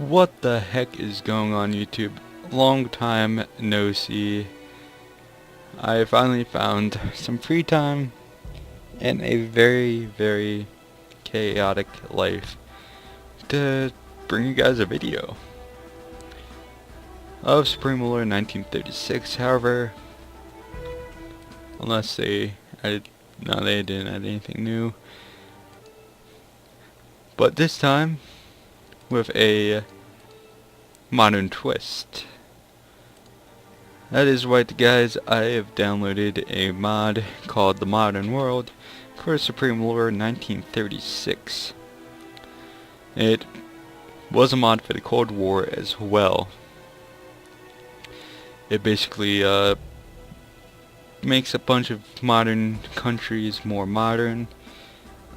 What the heck is going on, YouTube? Long time no see. I finally found some free time in a very chaotic life to bring you guys a video of Supreme Ruler 1936. However, unless they added, no, they didn't add anything new. But this time with a modern twist. That is right, guys. I have downloaded a mod called The Modern World for Supreme Ruler 1936. It was a mod for the Cold War as well. It basically makes a bunch of modern countries more modern,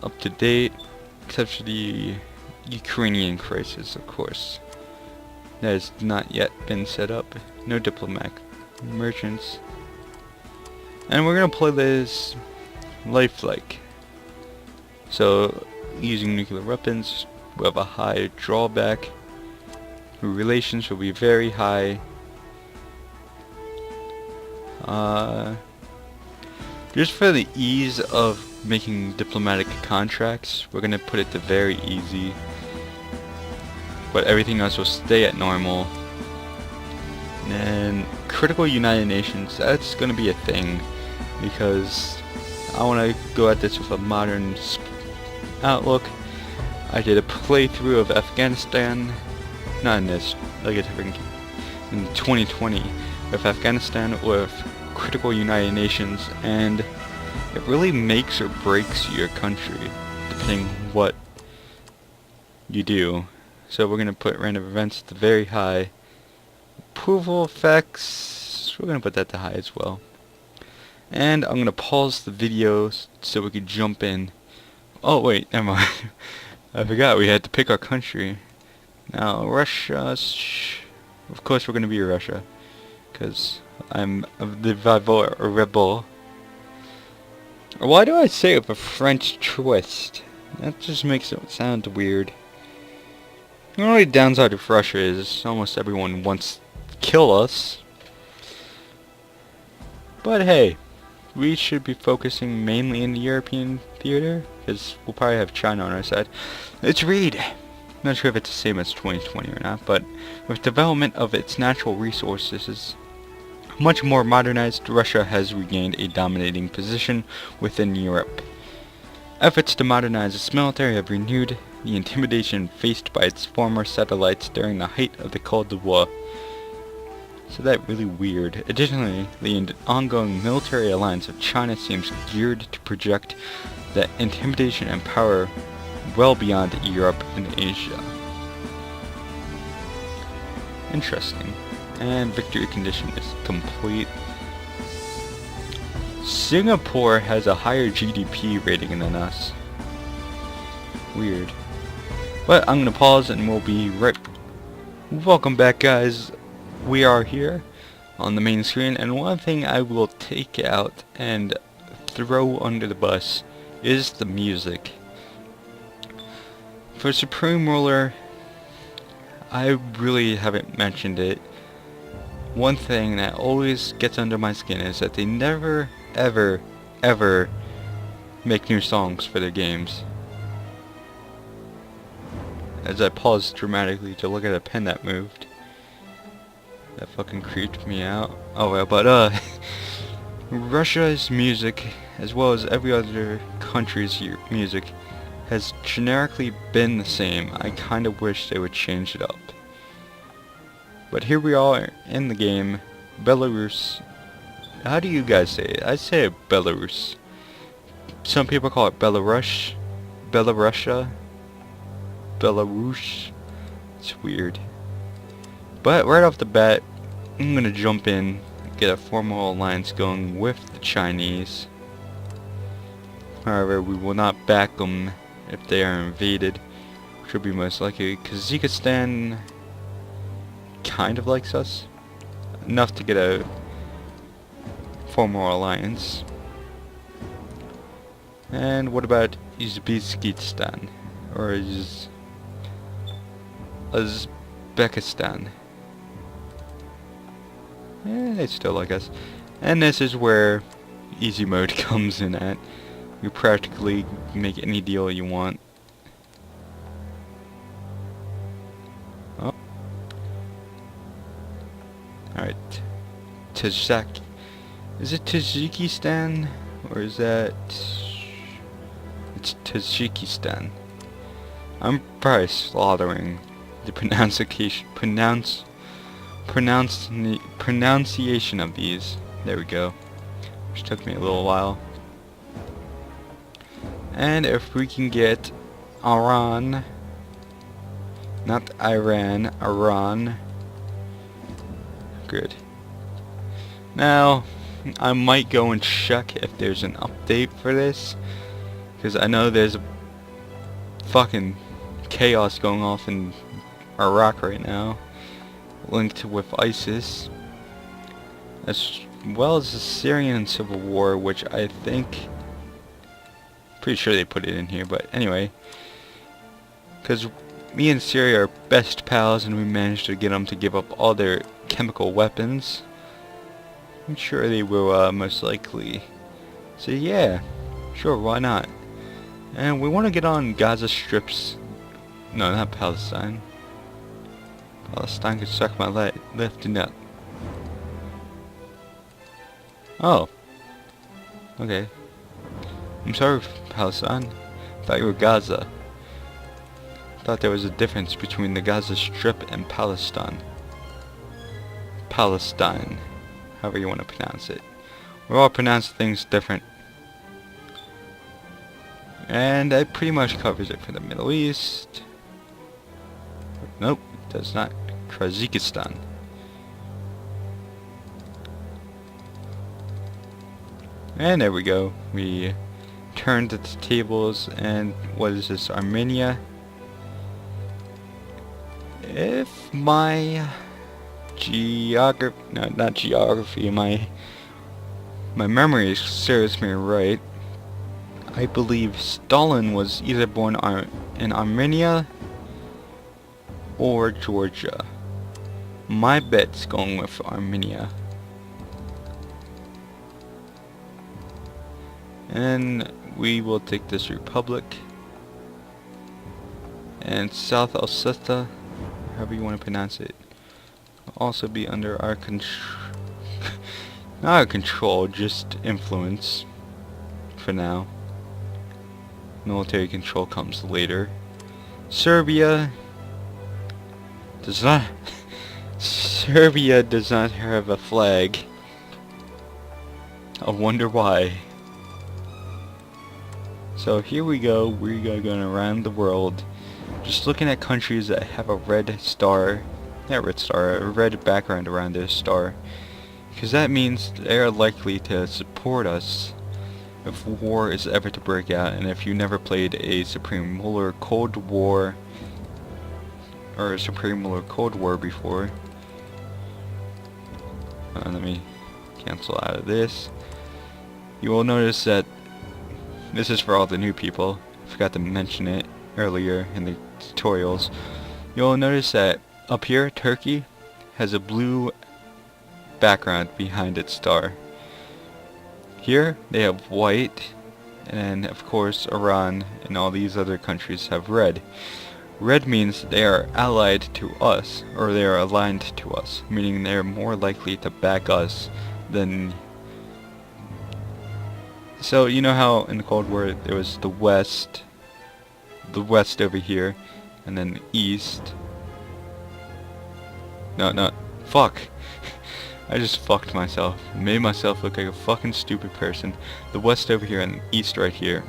up to date, except for the Ukrainian crisis, of course. That has not yet been set up. No diplomatic merchants. And we're gonna play this lifelike. So, using nuclear weapons, we have a high drawback. Relations will be very high. Just for the ease of making diplomatic contracts, we're gonna put it to very easy. But everything else will stay at normal. And critical United Nations, that's gonna be a thing, because I want to go at this with a modern outlook. I did a playthrough of Afghanistan, not in this, like a different, in 2020, with Afghanistan with critical United Nations, and it really makes or breaks your country, depending what you do. So we're going to put random events to very high. Approval effects, we're going to put that to high as well. And I'm going to pause the video so we can jump in. Oh wait, never mind. I forgot we had to pick our country. Now Russia, of course we're going to be Russia, because I'm the rebel. Why do I say it with a French twist? That just makes it sound weird. The only downside of Russia is almost everyone wants to kill us. But hey, we should be focusing mainly in the European theater, because we'll probably have China on our side. Let's read. Not sure if it's the same as 2020 or not, but with development of its natural resources, much more modernized, Russia has regained a dominating position within Europe. Efforts to modernize its military have renewed the intimidation faced by its former satellites during the height of the Cold War. So that's really weird. Additionally, the ongoing military alliance of China seems geared to project that intimidation and power well beyond Europe and Asia. Interesting. And victory condition is complete. Singapore has a higher GDP rating than us. Weird. But I'm gonna pause and we'll be right. Welcome back, guys. We are here on the main screen, and one thing I will take out and throw under the bus is the music. For Supreme Ruler, I really haven't mentioned it. One thing that always gets under my skin is that they never, ever make new songs for their games. As I paused dramatically to look at a pen that moved. That fucking creeped me out. Oh well, but Russia's music, as well as every other country's music, has generically been the same. I kinda wish they would change it up. But here we are in the game, Belarus. How do you guys say it? I say it Belarus. Some people call it Belarus, Belarusia, Belarus. It's weird. But right off the bat, I'm gonna jump in, get a formal alliance going with the Chinese. However, we will not back them if they are invaded, which will be most likely. Kazakhstan kind of likes us enough to get a formal alliance. And what about Uzbekistan? Or Uzbekistan. They still like us. And this is where easy mode comes in at. You practically make any deal you want. Oh. Alright. Tajik. Is it Tajikistan? Or is that... It's Tajikistan. I'm probably slaughtering the pronunciation of these. There we go. Which took me a little while. And if we can get Iran, not Iran, Iran. Good. Now, I might go and check if there's an update for this, because I know there's a fucking chaos going off in Iraq right now, linked with ISIS, as well as the Syrian civil war, which I think, pretty sure they put it in here, but anyway, because me and Syria are best pals and we managed to get them to give up all their chemical weapons. I'm sure they will most likely say, yeah, sure, why not? And we want to get on Gaza Strips. No, not Palestine. Palestine could suck my left nut. Oh. Okay. I'm sorry, Palestine. I thought you were Gaza. I thought there was a difference between the Gaza Strip and Palestine. Palestine. However you want to pronounce it. We all pronounce things different. And that pretty much covers it for the Middle East. Nope, it does not. Kazakhstan. And there we go. We turned the tables, and what is this? Armenia. If my geography, no, not geography, my memory serves me right, I believe Stalin was either born in Armenia or Georgia. My bet's going with Armenia. And we will take this republic. And South Ossetia, however you want to pronounce it, will also be under our control. Not our control, just influence for now. Military control comes later. Serbia does not Serbia does not have a flag. I wonder why. So here we go, we're going around the world, just looking at countries that have a red star, not red star, a red background around their star, because that means they are likely to support us if war is ever to break out. And if you never played a Supreme Ruler Cold War, or a Supreme Ruler Cold War before, let me cancel out of this. You will notice that this is for all the new people. I forgot to mention it earlier in the tutorials. You'll notice that up here, Turkey has a blue background behind its star. Here, they have white, and of course, Iran and all these other countries have red. Red means they are allied to us, or they are aligned to us, meaning they are more likely to back us than... So, you know how in the Cold War there was the West over here, and then the East. No, fuck. I just fucked myself. Made myself look like a fucking stupid person. The West over here and the East right here.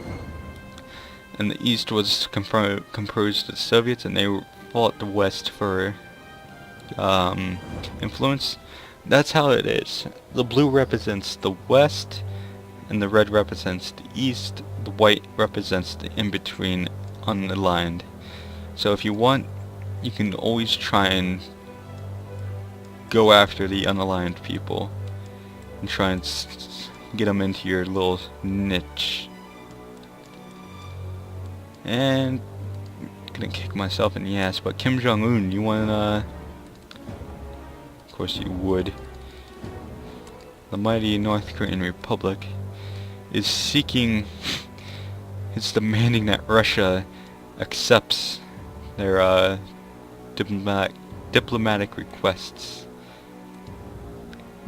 And the East was composed of Soviets, and they fought the West for influence. That's how it is. The blue represents the West, and the red represents the East. The white represents the in-between, unaligned. So if you want, you can always try and go after the unaligned people and try and get them into your little niche. And gonna kick myself in the ass, but Kim Jong-un, you wanna... Of course you would. The mighty North Korean Republic is seeking... it's demanding that Russia accepts their diplomatic requests.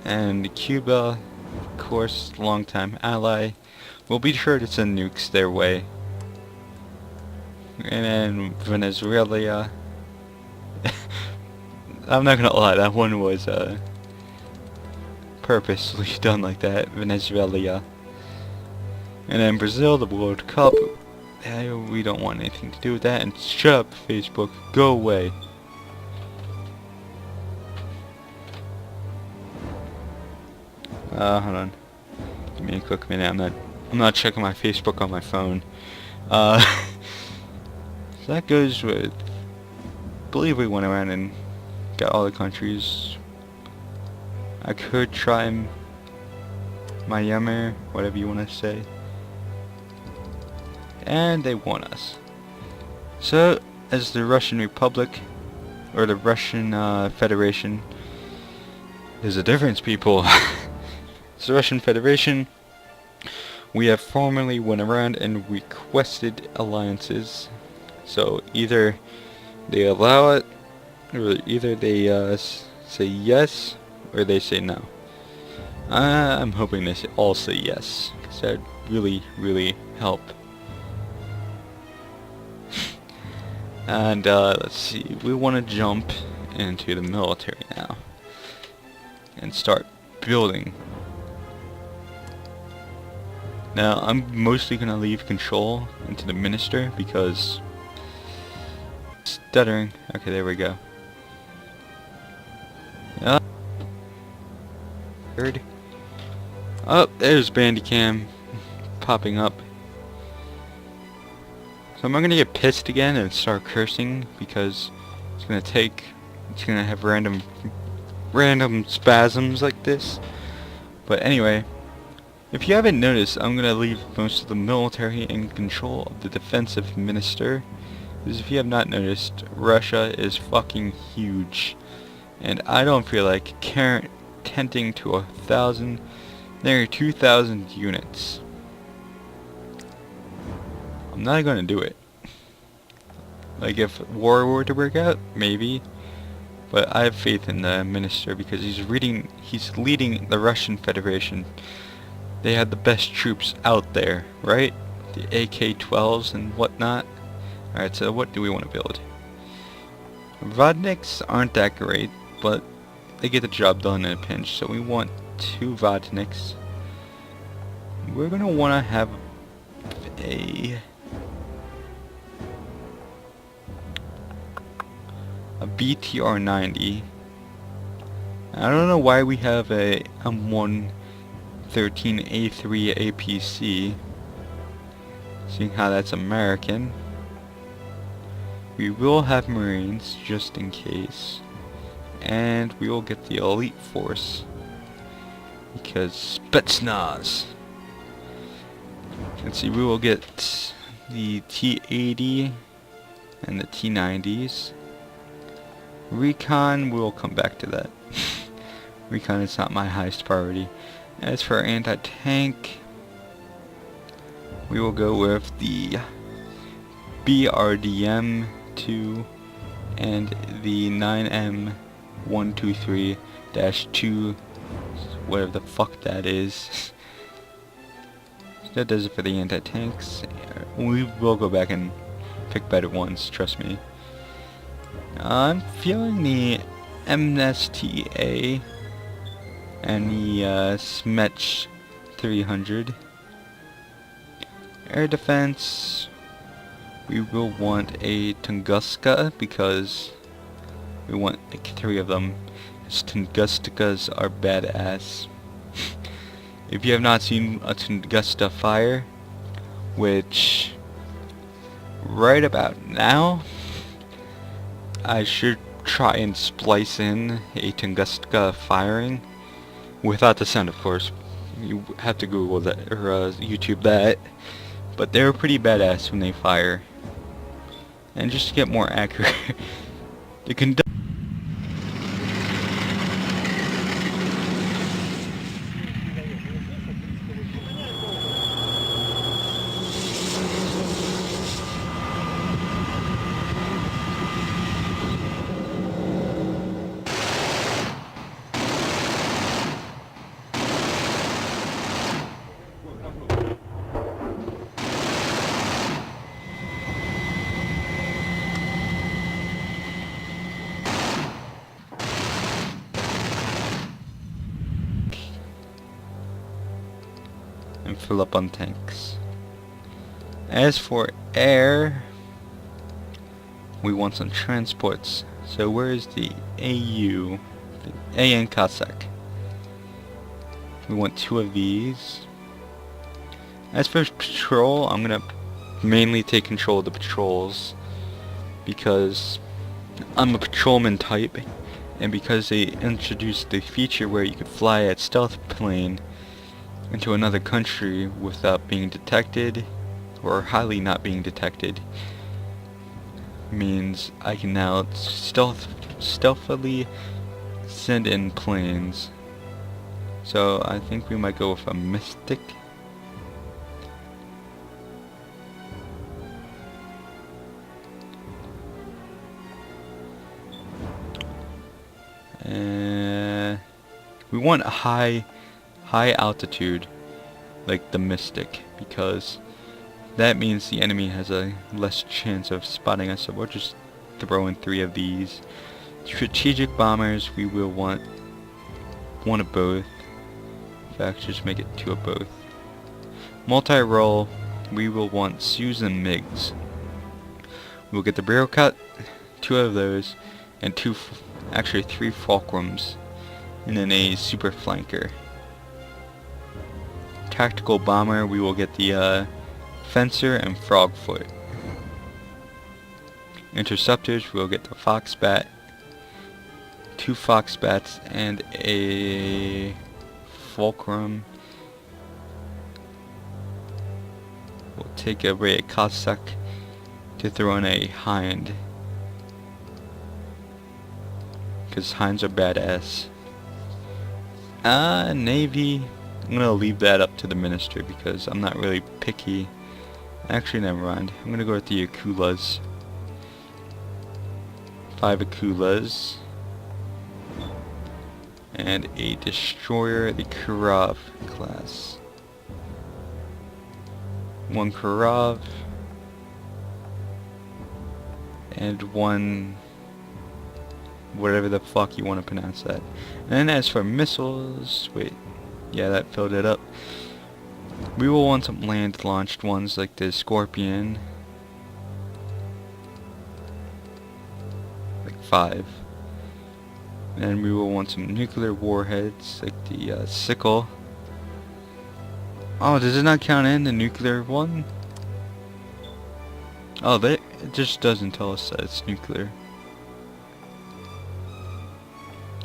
And Cuba, of course, longtime ally, will be sure to send nukes their way. And then Venezuela, I'm not gonna lie, that one was purposely done like that, Venezuela. And then Brazil, the World Cup, we don't want anything to do with that, and shut up, Facebook, go away. Hold on. Give me a quick minute. I'm not checking my Facebook on my phone. So that goes with... I believe we went around and got all the countries. I could try Myanmar, whatever you want to say. And they want us. So, as the Russian Republic, or the Russian Federation, there's a difference, people. As the Russian Federation, we have formally went around and requested alliances. So either they allow it, or either they say yes, or they say no. I'm hoping they all say yes, because that would really help. And let's see, we want to jump into the military now and start building. Now I'm mostly gonna leave control into the minister because stuttering. Okay, there we go. Third. Oh, there's Bandicam popping up. So am I gonna get pissed again and start cursing because it's gonna have random spasms like this. But anyway, if you haven't noticed, I'm gonna leave most of the military in control of the defensive minister. Because if you have not noticed, Russia is fucking huge, and I don't feel like tending to 1,000, nearly 2,000 units. I'm not gonna do it. Like if war were to break out, maybe. But I have faith in the minister because he's leading the Russian Federation. They have the best troops out there, right? The AK-12s and whatnot. Alright, so what do we want to build? Vodniks aren't that great, but they get the job done in a pinch. So we want 2 Vodniks. We're gonna want to have a BTR-90. I don't know why we have a M113A3 APC, seeing how that's American. We will have Marines just in case, and we will get the elite force because Spetsnaz. Let's see, we will get the T-80 and the T-90s. Recon, we'll come back to that. Recon is not my highest priority. As for anti-tank, we will go with the BRDM-2 and the 9M123-2, whatever the fuck that is. That does it for the anti-tanks. We will go back and pick better ones, trust me. I'm feeling the MSTA and the Smech 300. Air defense, we will want a Tunguska because we want like 3 of them. Because Tunguskas are badass. If you have not seen a Tunguska fire, which right about now, I should try and splice in a Tunguska firing without the sound, of course. You have to Google that or YouTube that, but they're pretty badass when they fire. And just to get more accurate, to conduct and fill up on tanks. As for air, we want some transports. So where is the AU? The AN Cossack. We want 2 of these. As for patrol, I'm gonna mainly take control of the patrols because I'm a patrolman type, and because they introduced the feature where you could fly at stealth plane into another country without being detected, or highly not being detected, means I can now stealthily send in planes. So I think we might go with a Mystic. We want a high altitude like the Mystic, because that means the enemy has a less chance of spotting us. So we'll just throw in 3 of these. Strategic bombers, we will want 1 of both. In fact, just make it 2 of both. Multi-role, we will want Sioux and MiGs. We'll get the barrel cut, 2 of those, and actually 3 Fulcrums, and then a super flanker. Tactical bomber, we will get the Fencer and Frogfoot. Interceptors, we'll get the Foxbat, 2 Foxbats, and a Fulcrum. We'll take away a Cossack to throw in a Hind, because Hinds are badass. Navy, I'm gonna leave that up to the minister because I'm not really picky. Actually, never mind. I'm gonna go with the Akulas. 5 Akulas. And a destroyer, the Karav class. 1 Karav. And 1... whatever the fuck you want to pronounce that. And as for missiles, wait, yeah, that filled it up. We will want some land-launched ones like the Scorpion, like 5. And we will want some nuclear warheads like the Sickle. Oh, does it not count in the nuclear one? Oh, it just doesn't tell us that it's nuclear.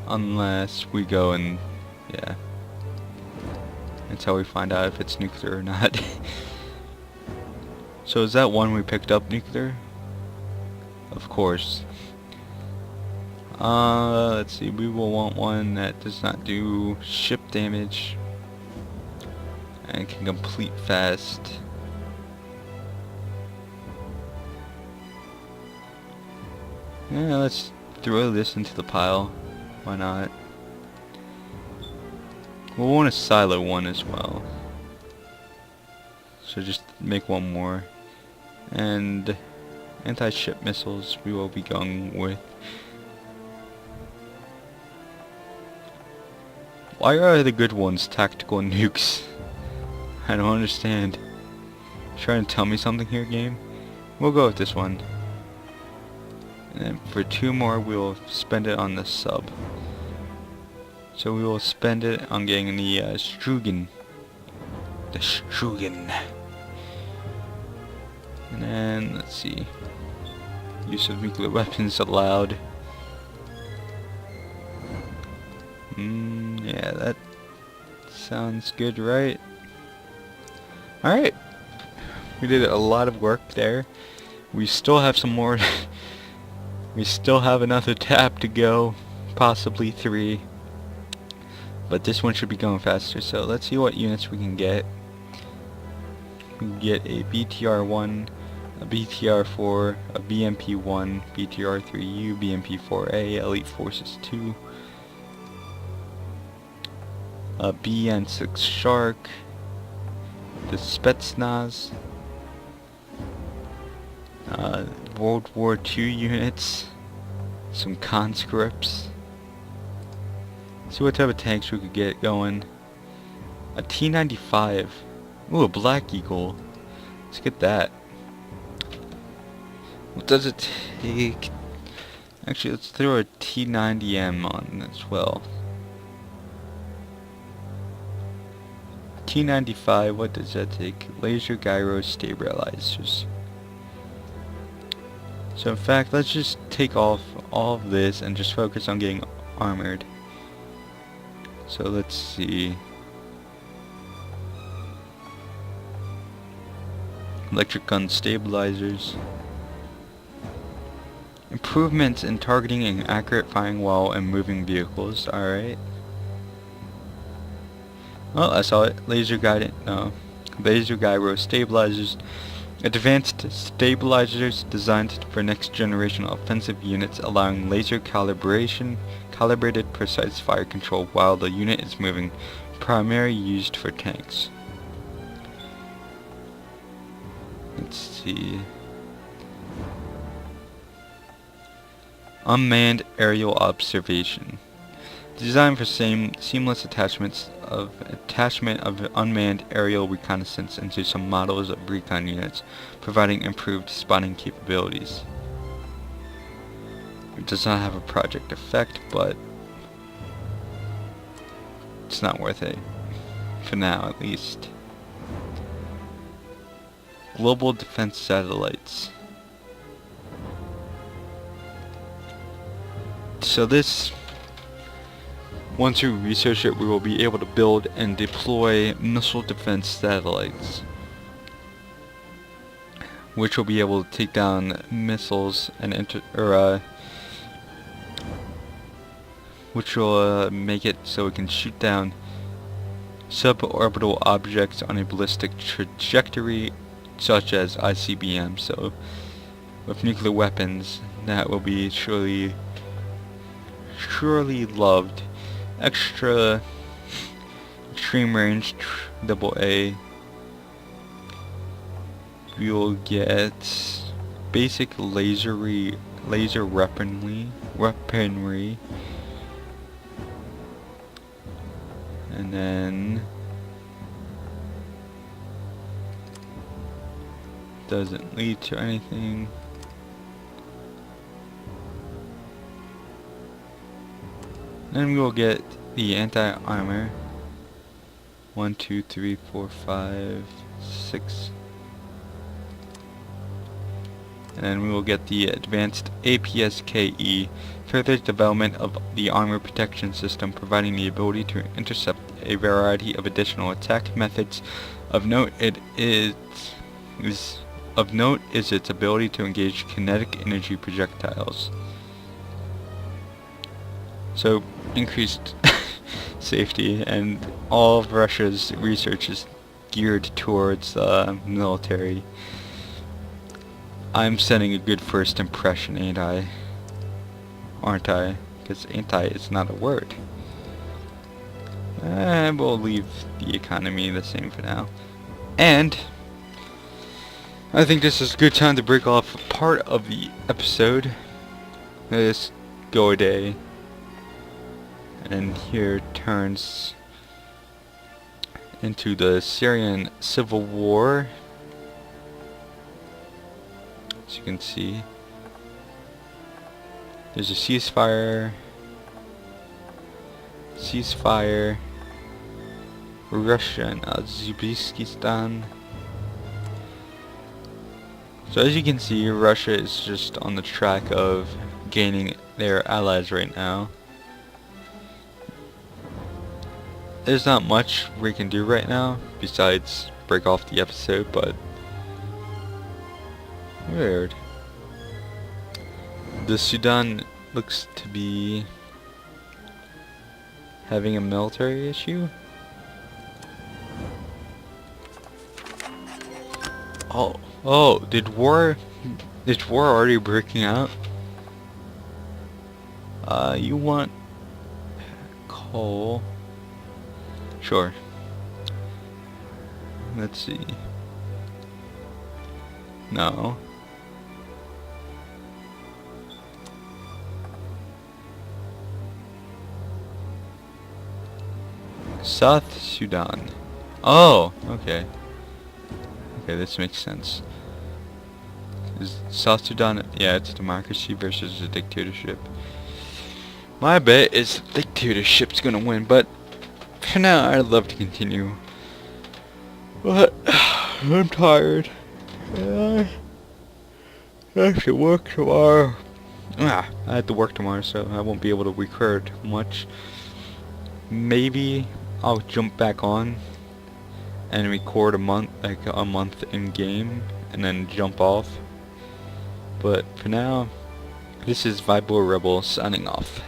Unless we go and, yeah, that's how we find out if it's nuclear or not. So is that one we picked up nuclear? Of course. Let's see, we will want one that does not do ship damage and can complete fast. Yeah, let's throw this into the pile. Why not? We'll want a silo one as well. So just make 1 more. And anti-ship missiles we will be going with. Why are the good ones tactical nukes? I don't understand. Trying to tell me something here, game? We'll go with this one. And then for 2 more, we'll spend it on the sub. So we will spend it on getting the Strugen. The Strugen. And then, let's see. Use of nuclear weapons allowed. Yeah, that sounds good, right? Alright. We did a lot of work there. We still have some more. We still have another tab to go, possibly 3. But this one should be going faster, so let's see what units we can get. We can get a BTR-1, a BTR-4, a BMP-1, BTR-3U, BMP-4A, Elite Forces 2, a BN-6 Shark, the Spetsnaz, World War II units, some conscripts. See what type of tanks we could get going. A T-95. Ooh, a Black Eagle. Let's get that. What does it take? Actually, let's throw a T-90M on as well. T-95, what does that take? Laser gyro stabilizers. So in fact, let's just take off all of this and just focus on getting armored. So let's see. Electric gun stabilizers. Improvements in targeting and accurate firing while in moving vehicles. Alright. Oh, I saw it. Laser gyro stabilizers. Advanced stabilizers designed for next generation offensive units, allowing laser calibrated precise fire control while the unit is moving, primarily used for tanks. Let's see. Unmanned aerial observation. Designed for seamless attachment of unmanned aerial reconnaissance into some models of recon units, providing improved spotting capabilities. It does not have a project effect, but it's not worth it. For now, at least. Global defense satellites. So this, once we research it, we will be able to build and deploy missile defense satellites, which will be able to take down missiles and which will make it so it can shoot down suborbital objects on a ballistic trajectory, such as ICBM. So with nuclear weapons, that will be surely loved. Extreme range AA. We will get basic laser weaponry, and then doesn't lead to anything. Then we will get the anti-armor. 1, 2, 3, 4, 5, 6. And then we will get the advanced APSKE, further development of the armor protection system, providing the ability to intercept a variety of additional attack methods. Of note is its ability to engage kinetic energy projectiles. So increased safety, and all of Russia's research is geared towards military. I'm setting a good first impression, ain't I? Aren't I? Because ain't I is not a word. And we'll leave the economy the same for now. And I think this is a good time to break off part of the episode. Let's go a day. And here turns into the Syrian civil war. As you can see, there's a ceasefire, Russia and Uzbekistan. So as you can see, Russia is just on the track of gaining their allies right now. There's not much we can do right now besides break off the episode, but weird. the Sudan looks to be having a military issue. Oh, did war already breaking out? You want coal? Sure. Let's see. No. South Sudan. Oh, okay. Okay, this makes sense. Is South Sudan, yeah, it's a democracy versus a dictatorship. My bet is the dictatorship's gonna win, but for now I'd love to continue. But I'm tired. I have to work tomorrow. I have to work tomorrow, so I won't be able to record much. Maybe I'll jump back on and record a month in game, and then jump off. But for now, this is Vibor Rebel signing off.